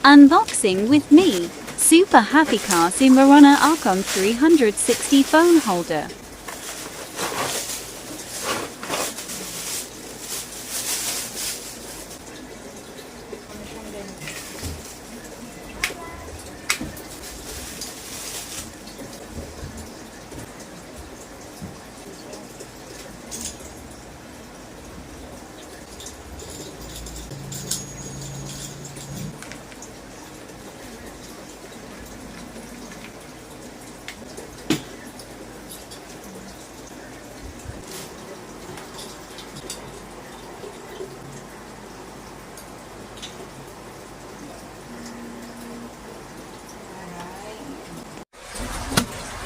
Unboxing with me. Super happy car si Marona Arcon 360 phone holder.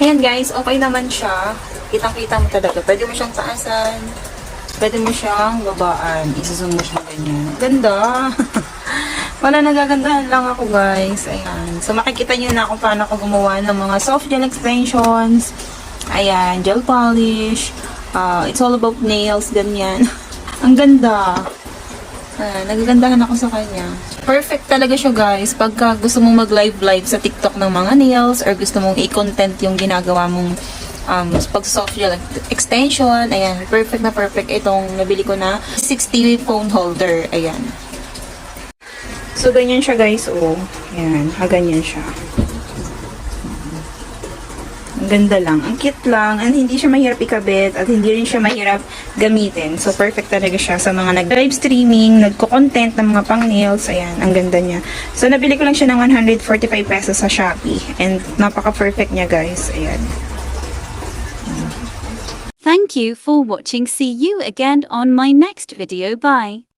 Ayan guys, okay naman siya. Kitang-kita mo talaga. Pwede mo siyang taasan. Pwede mo siyang babaan. Isusun mo siyang ganyan. Ganda! Wala, nagagandahan lang ako guys. Ayan. So makikita nyo na kung paano ako gumawa ng mga soft gel extensions. Ayan, gel polish. It's all about nails, ganyan. Ang ganda! Nagagandahan ako sa kanya. Perfect talaga siya guys pagka gusto mong mag-live sa TikTok ng mga nails or gusto mong i-content yung ginagawa mong pag soft gel extension. Ayan, perfect na perfect itong nabili ko na 60 phone holder. Ayan. So, ganyan siya guys. Oh, ayan, ganyan siya. Ang ganda lang. Ang cute lang. And hindi siya mahirap ikabit. At hindi rin siya mahirap gamitin. So, perfect talaga siya sa mga nag-live streaming, nagko-content ng mga pang-nails. Ayan, ang ganda niya. So, nabili ko lang siya ng 145 pesos sa Shopee. And napaka-perfect niya, guys. Ayan. Thank you for watching. See you again on my next video. Bye.